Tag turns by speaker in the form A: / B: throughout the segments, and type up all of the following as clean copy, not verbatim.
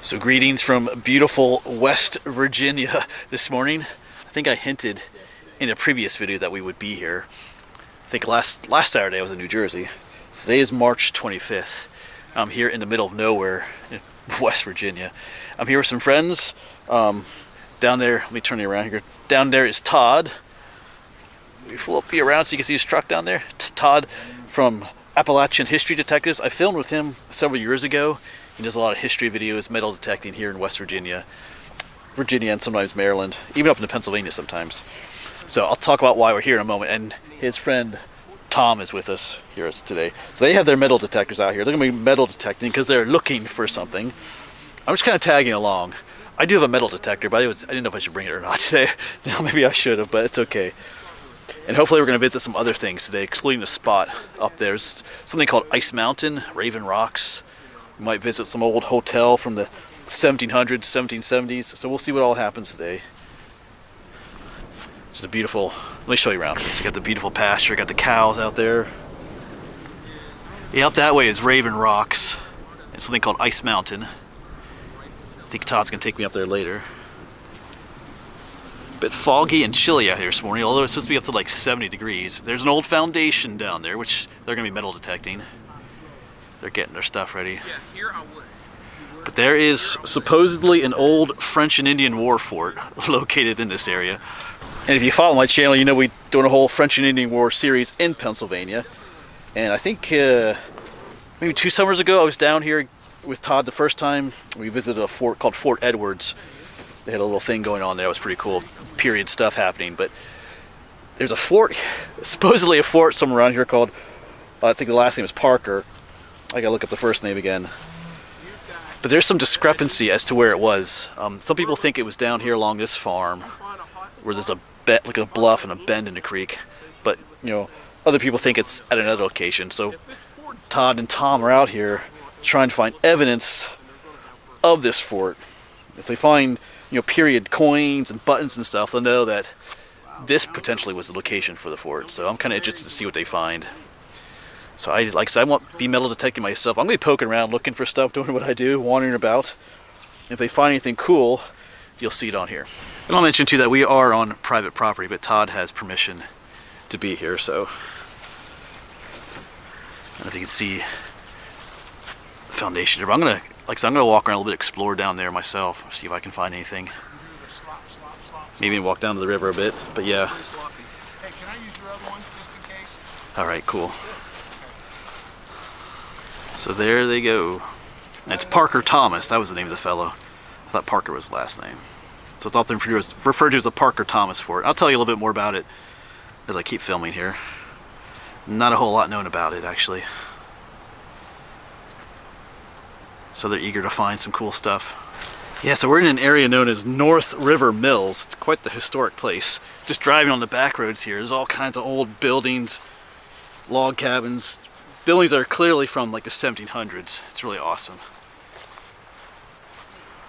A: So greetings from beautiful West Virginia this morning. I think I hinted in a previous video that we would be here. I think last Saturday I was in New Jersey. Today is March 25th. I'm here in the middle of nowhere in West Virginia. I'm here with some friends. Down there, let me turn you around here. Down there is Todd. We flip you around so you can see his truck down there. Todd from Appalachian History Detectives. I filmed with him several years ago. He does a lot of history videos, metal detecting here in West Virginia, and sometimes Maryland, even up into Pennsylvania sometimes. So I'll talk about why we're here in a moment. And his friend Tom is with us here today. So they have their metal detectors out here. They're going to be metal detecting because they're looking for something. I'm just kind of tagging along. I do have a metal detector, but I didn't know if I should bring it or not today. Now maybe I should have, but it's okay. And hopefully we're going to visit some other things today, excluding the spot up there. There's something called Ice Mountain, Raven Rocks. We might visit some old hotel from the 1700s, 1770s. So we'll see what all happens today. Just a beautiful, let me show you around. So you got the beautiful pasture, got the cows out there. Yeah, up that way is Raven Rocks and something called Ice Mountain. I think Todd's going to take me up there later. A bit foggy and chilly out here this morning, although it's supposed to be up to like 70 degrees. There's an old foundation down there, which they're going to be metal detecting. They're getting their stuff ready. But there is supposedly an old French and Indian War fort located in this area. And if you follow my channel, you know we're doing a whole French and Indian War series in Pennsylvania. And I think maybe 2 summers ago I was down here with Todd the first time. We visited a fort called Fort Edwards. They had a little thing going on there. It was pretty cool. Period stuff happening. But there's a fort, supposedly a fort somewhere around here called, I think the last name is Parker. I gotta look up the first name again. But there's some discrepancy as to where it was. Some people think it was down here along this farm, where there's like a bluff and a bend in the creek. But you know, other people think it's at another location. So Todd and Tom are out here trying to find evidence of this fort. If they find, you know, period coins and buttons and stuff, they'll know that this potentially was the location for the fort. So I'm kind of interested to see what they find. So like I said, I won't be metal detecting myself. I'm going to be poking around, looking for stuff, doing what I do, wandering about. If they find anything cool, you'll see it on here. And I'll mention too that we are on private property, but Todd has permission to be here, so I don't know if you can see the foundation here. But I'm going to walk around a little bit, explore down there myself, see if I can find anything. Maybe walk down to the river a bit, but yeah.
B: Hey, can I use your other one just in case?
A: All right, cool. So there they go. And it's Parker Thomas. That was the name of the fellow. I thought Parker was the last name. So it's often referred to as the Parker Thomas fort. I'll tell you a little bit more about it as I keep filming here. Not a whole lot known about it, actually. So they're eager to find some cool stuff. Yeah, so we're in an area known as North River Mills. It's quite the historic place. Just driving on the back roads here, there's all kinds of old buildings, log cabins, buildings that are clearly from like the 1700s. It's really awesome.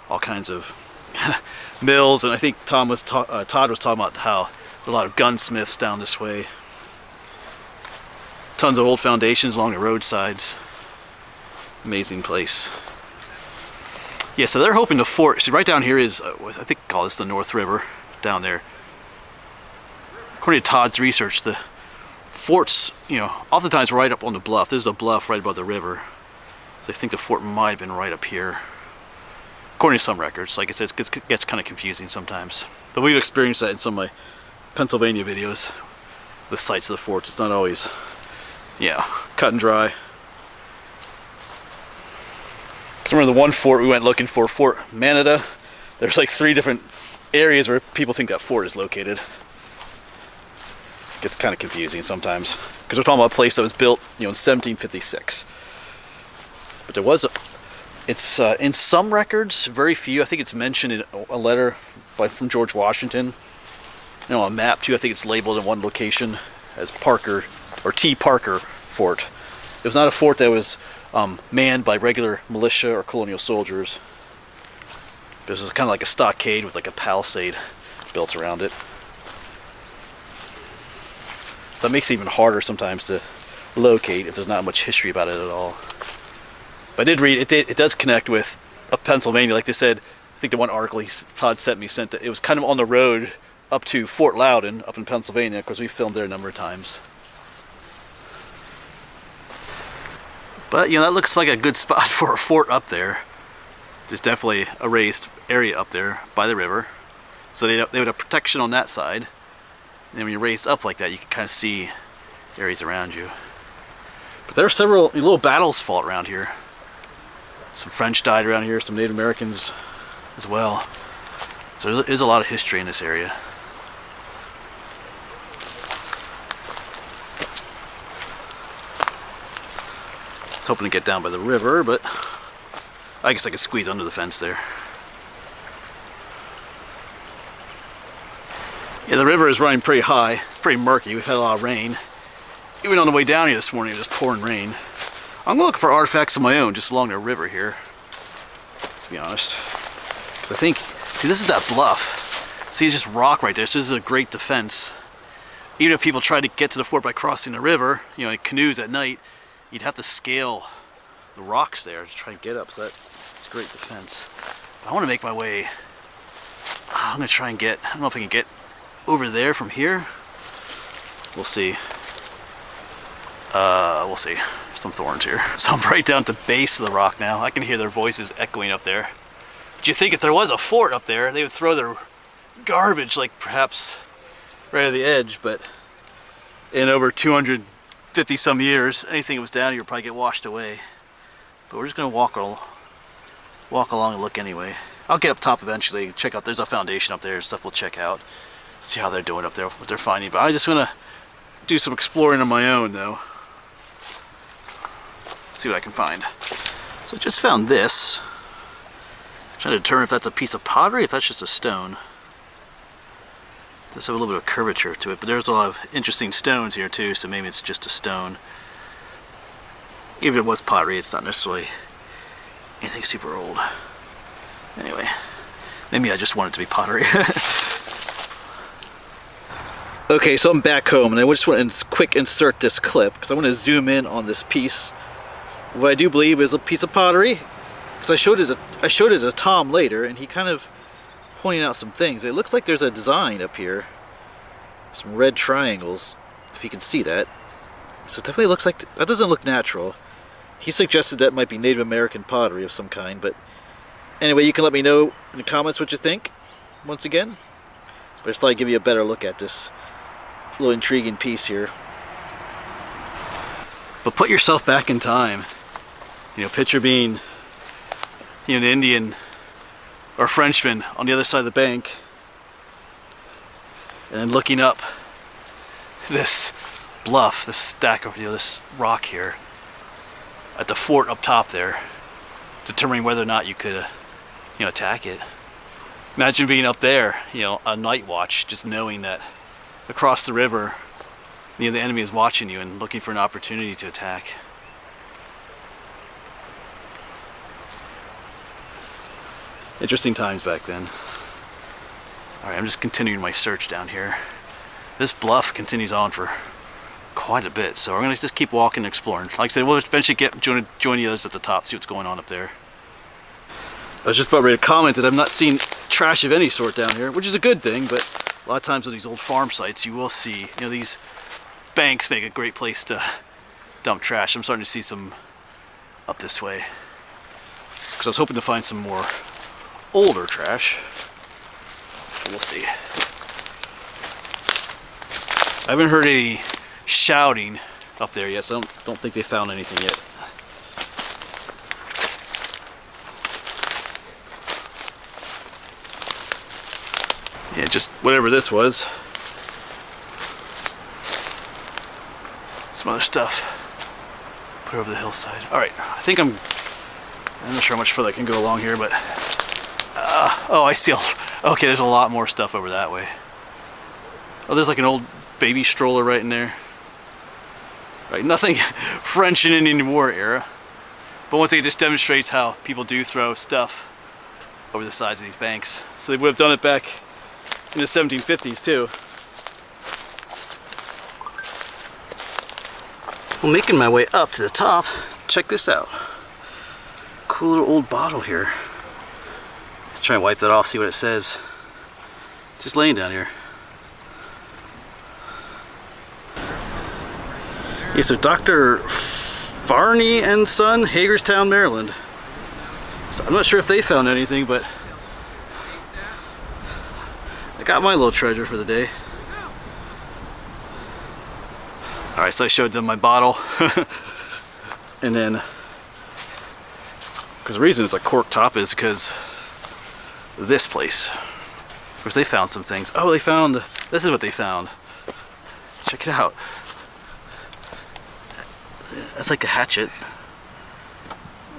A: All kinds of mills, and I think Todd was talking about how there are a lot of gunsmiths down this way. Tons of old foundations along the roadsides. Amazing place. Yeah, so they're hoping the fort. See, right down here is I think call this the North River down there. According to Todd's research, the forts, you know, oftentimes right up on the bluff. There's a bluff right above the river. So I think the fort might have been right up here. According to some records. Like I said, it gets kind of confusing sometimes. But we've experienced that in some of my Pennsylvania videos. The sites of the forts. It's not always, yeah, cut and dry. Because remember the one fort we went looking for, Fort Manada? There's like 3 different areas where people think that fort is located. Gets kind of confusing sometimes because we're talking about a place that was built, you know, in 1756. But there was it's in some records, very few. I think it's mentioned in a letter from George Washington. You know, on a map too. I think it's labeled in one location as Parker or T. Parker Fort. It was not a fort that was manned by regular militia or colonial soldiers. This was kind of like a stockade with like a palisade built around it. So it makes it even harder sometimes to locate if there's not much history about it at all. But I did read, it does connect with of Pennsylvania. Like they said, I think the one article Todd sent me it was kind of on the road up to Fort Loudon up in Pennsylvania, because we filmed there a number of times. But you know, that looks like a good spot for a fort up there. There's definitely a raised area up there by the river, so they would have protection on that side. And then when you're raised up like that, you can kind of see areas around you. But there are several little battles fought around here. Some French died around here, some Native Americans as well. So there's a lot of history in this area. I was hoping to get down by the river, but I guess I could squeeze under the fence there. Yeah, the river is running pretty high. It's pretty murky. We've had a lot of rain. Even on the way down here this morning, it was just pouring rain. I'm gonna look for artifacts of my own just along the river here, to be honest. Because I think, see, this is that bluff. See, it's just rock right there. So this is a great defense. Even if people try to get to the fort by crossing the river, you know, in canoes at night, you'd have to scale the rocks there to try and get up. So that's a great defense. But I want to make my way. I'm gonna try and get. I don't know if I can get over there from here. We'll see. We'll see. Some thorns here. So I'm right down at the base of the rock now. I can hear their voices echoing up there. But you think if there was a fort up there, they would throw their garbage, like perhaps right at the edge, but in over 250 some years, anything that was down here would probably get washed away. But we're just gonna walk along and look anyway. I'll get up top eventually, check out, there's a foundation up there, stuff we'll check out, see how they're doing up there, what they're finding. But I just wanna do some exploring on my own though. See what I can find. So I just found this. I'm trying to determine if that's a piece of pottery, if that's just a stone. It does have a little bit of curvature to it, but there's a lot of interesting stones here too, so maybe it's just a stone. Even if it was pottery, it's not necessarily anything super old. Anyway, maybe I just want it to be pottery. Okay, so I'm back home, and I just want to quick insert this clip, because I want to zoom in on this piece. What I do believe is a piece of pottery, because I showed it to Tom later, and he kind of pointed out some things. It looks like there's a design up here, some red triangles, if you can see that. So it definitely looks like, that doesn't look natural. He suggested that might be Native American pottery of some kind, but anyway, you can let me know in the comments what you think, once again. But I just thought I'd give you a better look at this little intriguing piece here. But put yourself back in time. You know, picture being, you know, an Indian or Frenchman on the other side of the bank, and then looking up this bluff, this stack of, you know, this rock here, at the fort up top there, determining whether or not you could, you know, attack it. Imagine being up there, you know, on night watch, just knowing that across the river, you know, the enemy is watching you and looking for an opportunity to attack. Interesting times back then. Alright, I'm just continuing my search down here. This bluff continues on for quite a bit, so we're going to just keep walking and exploring. Like I said, we'll eventually join the others at the top, see what's going on up there. I was just about ready to comment that I've not seen trash of any sort down here, which is a good thing, but a lot of times with these old farm sites, you will see, you know, these banks make a great place to dump trash. I'm starting to see some up this way, because I was hoping to find some more older trash. We'll see. I haven't heard any shouting up there yet, so I don't think they found anything yet. Yeah, just whatever this was. Some other stuff. Put it over the hillside. Alright, I think I'm not sure how much further I can go along here, but oh, I see. Okay, there's a lot more stuff over that way. Oh, there's like an old baby stroller right in there. Right, nothing French and Indian War era, but once again, it just demonstrates how people do throw stuff over the sides of these banks. So they would have done it back in the 1750s too. Well, making my way up to the top, check this out. Cool little old bottle here. Let's try and wipe that off, see what it says. Just laying down here. Yeah, so Dr. Farney and Son, Hagerstown, Maryland. So I'm not sure if they found anything, but I got my little treasure for the day. Alright, so I showed them my bottle. And then, because the reason it's a cork top is because this place. Of course, they found some things. Oh, they found, this is what they found. Check it out. That's like a hatchet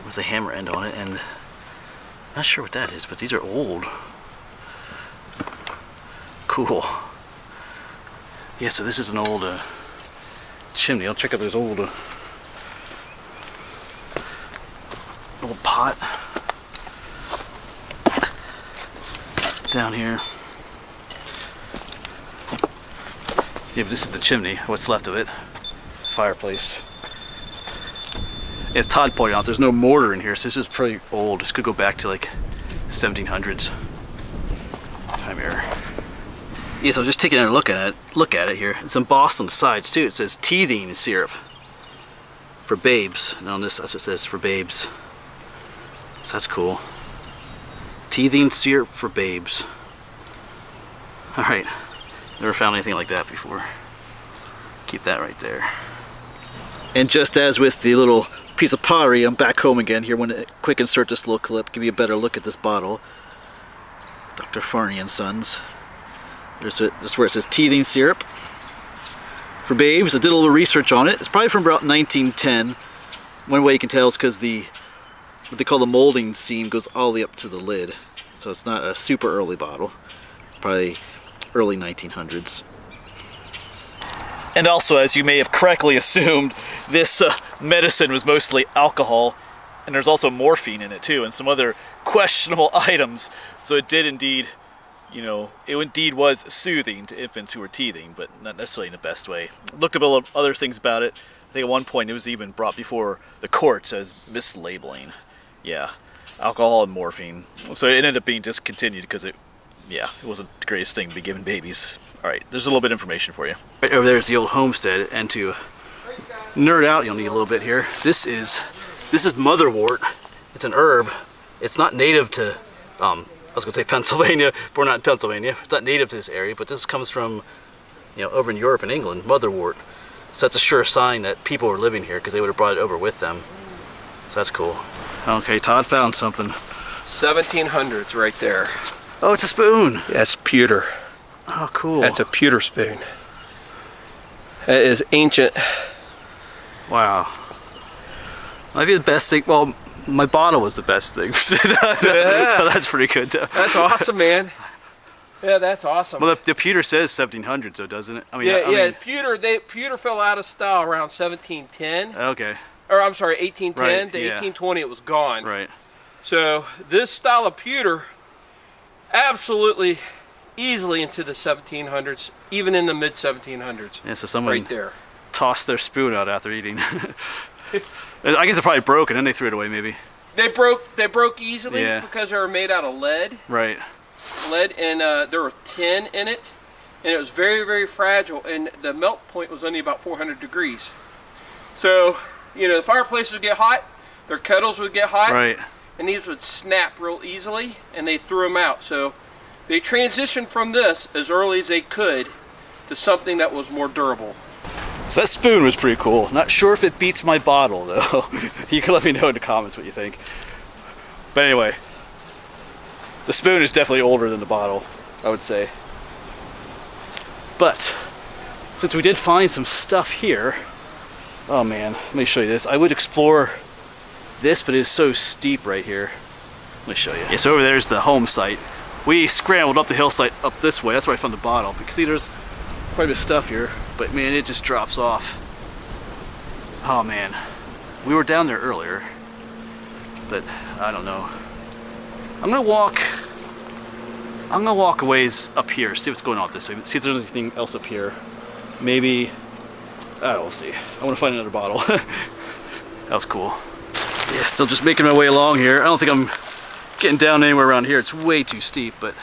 A: with a hammer end on it, and I'm not sure what that is, but these are old. Cool. Yeah, so this is an old chimney. I'll check out this old pot down here. Yeah, but this is the chimney, what's left of it. Fireplace. As Todd pointed out, there's no mortar in here, so this is pretty old. This could go back to like 1700s time era. Yeah, so just taking a look at it here. It's embossed on the sides too. It says teething syrup for babes. And on this, that's what it says, for babes. So that's cool. Teething syrup for babes. All right, never found anything like that before. Keep that right there. And just as with the little piece of pottery, I'm back home again here. Want to quick insert this little clip, give you a better look at this bottle. Dr. Farney and Sons. That's where it says teething syrup for babes. I did a little research on it. It's probably from about 1910. One way you can tell is because what they call the molding seam goes all the way up to the lid. So it's not a super early bottle. Probably early 1900s. And also, as you may have correctly assumed, this medicine was mostly alcohol, and there's also morphine in it too, and some other questionable items. So it did indeed, you know, it indeed was soothing to infants who were teething, but not necessarily in the best way. Looked up a little other things about it. I think at one point it was even brought before the courts as mislabeling. Yeah, alcohol and morphine. So it ended up being discontinued because it wasn't the greatest thing to be giving babies. All right, there's a little bit of information for you. Right over there is the old homestead, and to nerd out, you'll need a little bit here. This is motherwort. It's an herb. It's not native to, I was gonna say Pennsylvania, but we're not in Pennsylvania. It's not native to this area, but this comes from, you know, over in Europe and England, motherwort. So that's a sure sign that people were living here because they would have brought it over with them. So that's cool. Okay, Todd found something.
C: 1700s right there.
A: Oh, it's a spoon.
C: That's pewter.
A: Oh, cool.
C: That's a pewter spoon. That is ancient.
A: Wow. Might be the best thing. Well, my bottle was the best thing.
C: Yeah.
A: No, that's pretty good though.
C: That's awesome, man. Yeah, that's awesome.
A: Well, the pewter says 1700s, though, doesn't it? I mean,
C: yeah. Pewter fell out of style around 1710.
A: Okay.
C: Or I'm sorry, 1810
A: right,
C: to
A: yeah.
C: 1820. It was gone.
A: Right.
C: So this style of pewter, absolutely, easily into the 1700s, even in the mid 1700s.
A: Yeah. So someone
C: right there
A: tossed their spoon out after eating. I guess it probably broke and then they threw it away, maybe.
C: They broke easily
A: Yeah.
C: because they were made out of lead.
A: Right.
C: Lead, and there was tin in it, and it was very, very fragile, and the melt point was only about 400 degrees. So, you know, the fireplaces would get hot, their kettles would get hot,
A: Right.
C: and these would snap real easily, and they threw them out. So they transitioned from this as early as they could to something that was more durable.
A: So that spoon was pretty cool. Not sure if it beats my bottle, though. You can let me know in the comments what you think. But anyway, the spoon is definitely older than the bottle, I would say. But since we did find some stuff here, oh man, let me show you this. I would explore this, but it is so steep right here. Let me show you. Yeah, so over there's the home site. We scrambled up the hillside up this way. That's where I found the bottle. You can see there's quite a bit of stuff here, but man, it just drops off. Oh man, we were down there earlier, but I don't know. I'm gonna walk a ways up here, see what's going on this way, see if there's anything else up here. Maybe, I don't know, we'll see. I want to find another bottle. That was cool. Yeah, still just making my way along here. I don't think I'm getting down anywhere around here, it's way too steep, but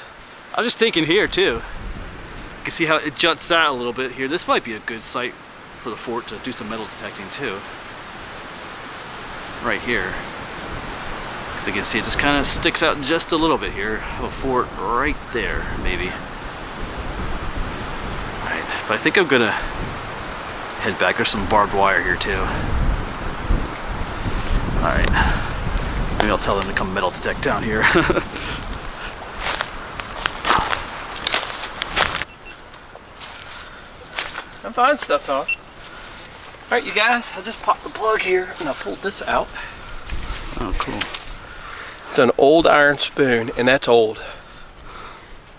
A: I was just thinking here too. You can see how it juts out a little bit here. This might be a good site for the fort to do some metal detecting too. Right here. As you can see, it just kind of sticks out just a little bit here. Have a fort right there, maybe. Alright, but I think I'm gonna head back. There's some barbed wire here too. Alright. Maybe I'll tell them to come metal detect down here.
C: I'm fine stuff, Tom. Alright, you guys, I just popped the plug here and I pulled this out.
A: Oh, cool.
C: It's an old iron spoon, and that's old.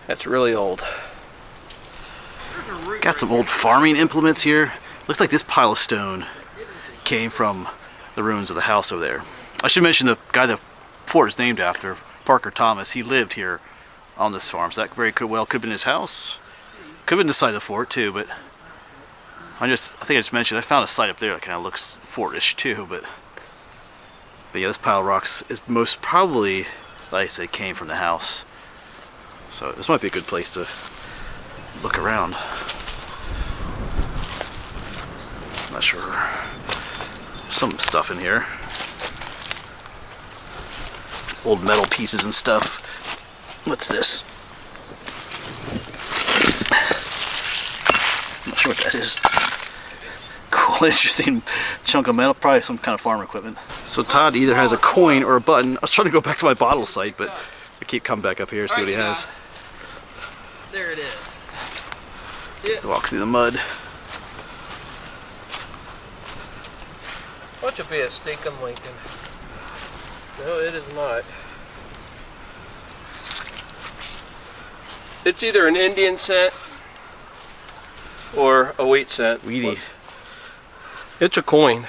C: That's really old.
A: Got some old farming implements here. Looks like this pile of stone came from the ruins of the house over there. I should mention the guy the fort is named after, Parker Thomas. He lived here on this farm, so that very could have been his house. Could have been the side of the fort too, but I think I just mentioned I found a site up there that kind of looks fortish too, but yeah, this pile of rocks is most probably, like I said, came from the house. So this might be a good place to look around. Not sure. Some stuff in here. Old metal pieces and stuff. What's this? I'm not sure what that is. Cool, interesting chunk of metal. Probably some kind of farm equipment. So Todd either has a coin or a button. I was trying to go back to my bottle site, but I keep coming back up here to see what he has.
C: There it is.
A: Walk through the mud.
C: What should be a stinking Lincoln? No, it is not. It's either an Indian cent or a wheat cent.
A: Weedy.
C: It's a coin.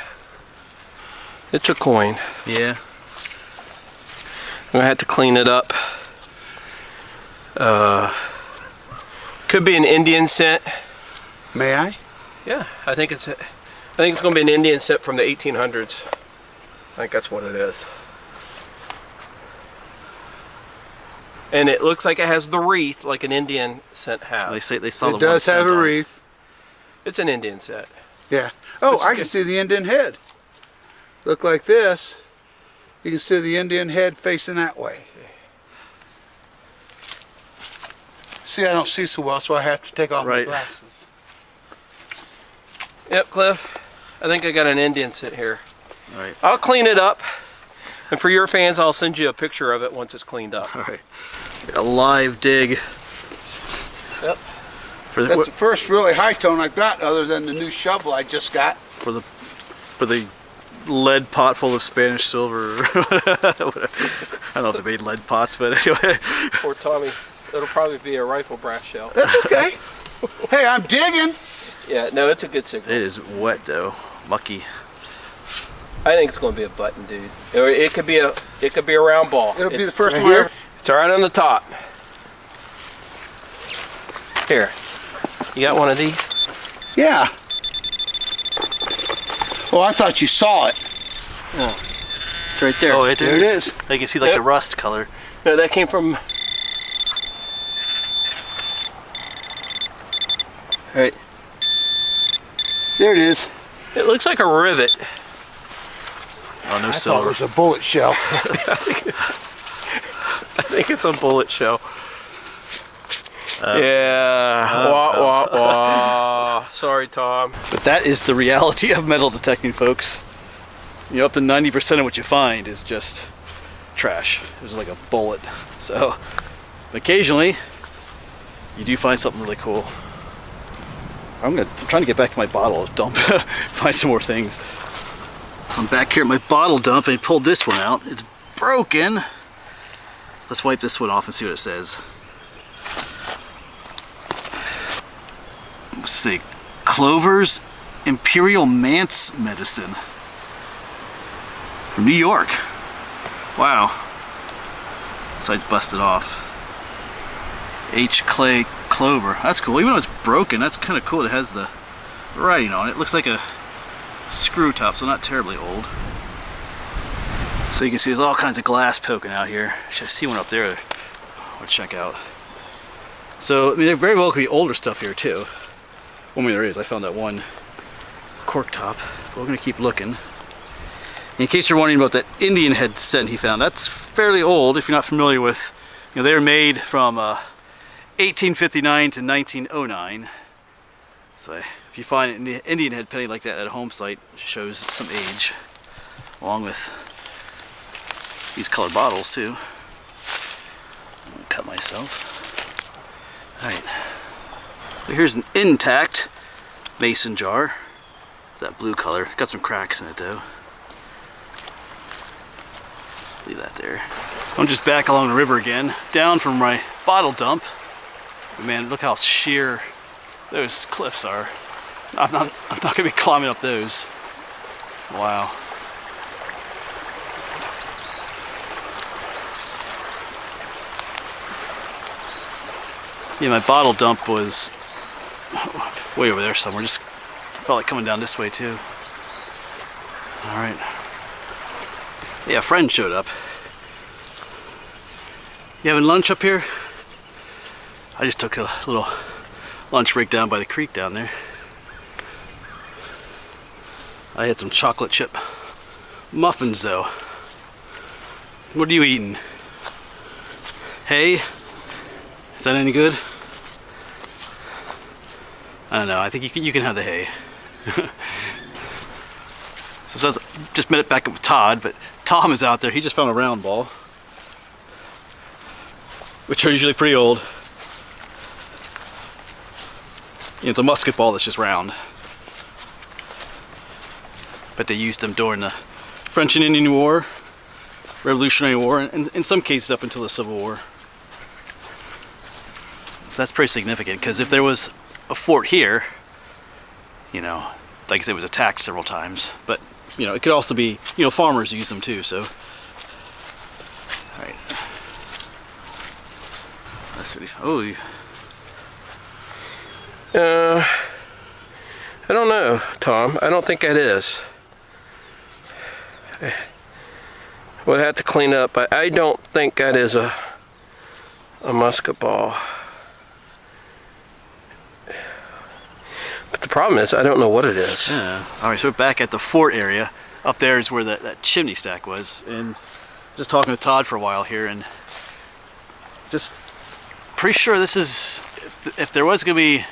C: It's a coin.
A: Yeah.
C: I'm gonna have to clean it up. Could be an Indian cent.
B: May I?
C: Yeah, I think it's gonna be an Indian cent from the 1800s. I think that's what it is. And it looks like it has the wreath like an Indian cent has.
A: They say they saw the
B: It does have a wreath.
C: It's an Indian cent.
B: Yeah. Oh,
C: That's
B: I
C: okay.
B: can see the Indian head. Look like this. You can see the Indian head facing that way. See, I don't see so well, so I have to take off my
A: Right.
B: glasses.
C: Yep, Cliff. I think I got an Indian cent here.
A: All right.
C: I'll clean it up. And for your fans, I'll send you a picture of it once it's cleaned up.
A: All right. A live dig.
C: Yep.
A: For
B: That's the
A: the
B: first really high tone I've got, other than the new shovel I just got.
A: for the lead pot full of Spanish silver. I don't know if they made lead pots, but anyway.
C: Poor Tommy. It'll probably be a rifle brass shell.
B: That's okay. Hey, I'm digging.
C: Yeah, no, it's a good signal.
A: It is wet though, mucky.
C: I think it's going to be a button, dude. Or it could be a round ball.
B: It'll be
C: It's
B: the first
C: right
B: one I
C: here.
B: ever-
C: It's right on the top. Here. You got one of these?
B: Yeah. Oh, I thought you saw it.
C: It's right there.
A: Oh, right
B: There it is.
A: You can see like
C: Yep.
A: the rust color.
C: No, that came from. Right.
B: There it is.
C: It looks like a rivet.
A: Oh, no
B: I thought it
A: silver.
B: was a bullet shell.
C: I think it's a bullet shell. Yeah. Wah, wah, wah. Sorry, Tom.
A: But that is the reality of metal detecting, folks. You know, up to 90% of what you find is just trash. It's like a bullet. So, occasionally, you do find something really cool. I'm trying to get back to my bottle dump, find some more things. So I'm back here at my bottle dump and I pulled this one out. It's broken. Let's wipe this one off and see what it says. Let's see, Clover's Imperial Manse Medicine from New York. Wow. Side's busted off. H. Clay Clover. That's cool. Even though it's broken, that's kind of cool. It has the writing on it. It looks like a screw top, so not terribly old. So you can see there's all kinds of glass poking out here. I see one up there I'll check out. So, I mean, there very well could be older stuff here too. Well, I mean, there is. I found that one cork top. But we're going to keep looking. In case you're wondering about that Indian head scent he found, that's fairly old if you're not familiar with, you know, they were made from 1859 to 1909. So if you find an Indian head penny like that at a home site, it shows some age, along with these colored bottles too. I'll cut myself. Alright, so here's an intact mason jar, that blue color. It's got some cracks in it though. Leave that there. I'm just back along the river again, down from my bottle dump. But man, look how sheer those cliffs are. I'm not gonna be climbing up those. Wow. Yeah, my bottle dump was way over there somewhere. Just felt like coming down this way too. All right. Yeah, a friend showed up. You having lunch up here? I just took a little lunch break down by the creek down there. I had some chocolate chip muffins though. What are you eating? Hay? Is that any good? I don't know. I think you can have the hay. So I just met it back up with Todd, but Tom is out there. He just found a round ball, which are usually pretty old. You know, it's a musket ball that's just round. But they used them during the French and Indian War, Revolutionary War, and in some cases up until the Civil War. So that's pretty significant, because if there was a fort here, you know, like I said, it was attacked several times, but you know, it could also be, you know, farmers use them too, so. Alright. That's really, oh.
C: I don't know, Tom. I don't think that is. We'll have to clean up, but I don't think that is a musket ball. But the problem is, I don't know what it is.
A: Yeah. All right, so we're back at the fort area. Up there is where that chimney stack was. And just talking to Todd for a while here, and just pretty sure this is, if there was going to be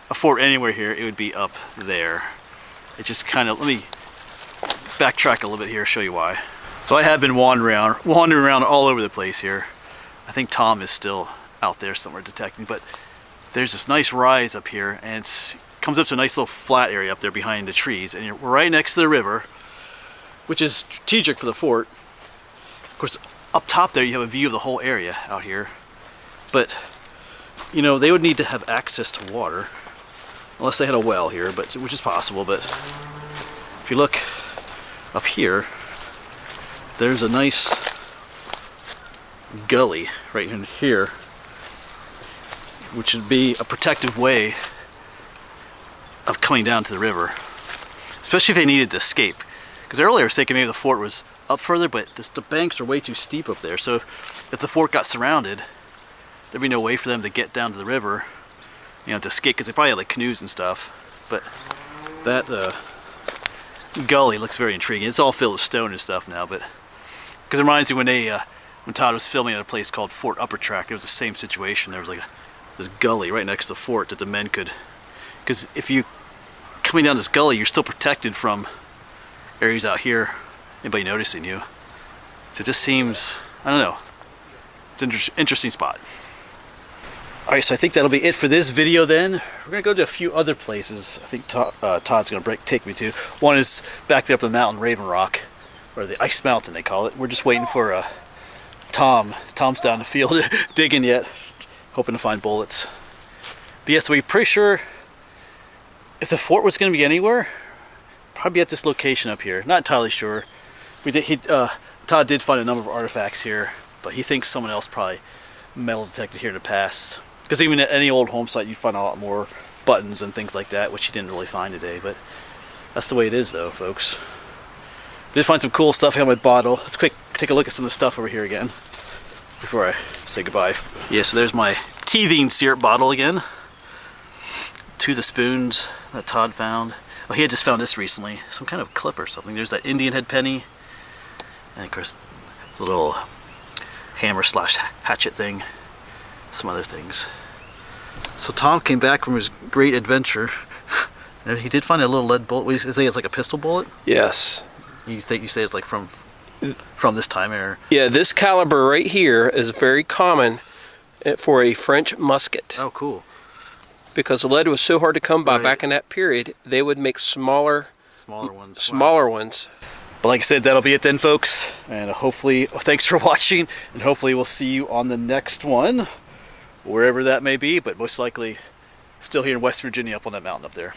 A: a fort anywhere here, it would be up there. It just kind of, let me backtrack a little bit here, show you why. So I have been wandering around all over the place here. I think Tom is still out there somewhere detecting, but there's this nice rise up here, and it comes up to a nice little flat area up there behind the trees, and we're right next to the river, which is strategic for the fort. Of course, up top there you have a view of the whole area out here, but you know, they would need to have access to water unless they had a well here, but which is possible. But if you look up here, there's a nice gully right in here, which would be a protective way of coming down to the river, especially if they needed to escape. Because earlier I was thinking maybe the fort was up further, but the banks are way too steep up there. So if the fort got surrounded, there'd be no way for them to get down to the river, you know, to escape, because they probably had like canoes and stuff. But that gully looks very intriguing. It's all filled with stone and stuff now, but because it reminds me when Todd was filming at a place called Fort Upper Track, it was the same situation. There was like this gully right next to the fort that the men could, because if you coming down this gully, you're still protected from areas out here, anybody noticing you. So it just seems, I don't know, it's an interesting spot. Alright, so I think that'll be it for this video then. We're going to go to a few other places I think Todd's going to take me to. One is back there up the mountain, Raven Rock, or the Ice Mountain they call it. We're just waiting for Tom. Tom's down the field digging yet, hoping to find bullets. But yes, we're pretty sure if the fort was going to be anywhere, probably at this location up here. Not entirely sure. Todd did find a number of artifacts here, but he thinks someone else probably metal detected here in the past. Because even at any old home site, you'd find a lot more buttons and things like that, which he didn't really find today. But that's the way it is, though, folks. Did find some cool stuff in my bottle. Let's take a look at some of the stuff over here again before I say goodbye. Yeah, so there's my teething syrup bottle again. 2 of the spoons that Todd found. Oh, he had just found this recently. Some kind of clip or something. There's that Indian head penny. And of course, the little hammer slash hatchet thing. Some other things. So Tom came back from his great adventure. And he did find a little lead bullet. Would you say it's like a pistol bullet?
D: Yes.
A: You say it's like from this time era?
D: Yeah, this caliber right here is very common for a French musket.
A: Oh, cool.
D: Because lead was so hard to come by back in that period, they would make smaller ones.
A: But like I said, that'll be it then, folks. And hopefully, thanks for watching. And hopefully we'll see you on the next one, wherever that may be. But most likely, still here in West Virginia up on that mountain up there.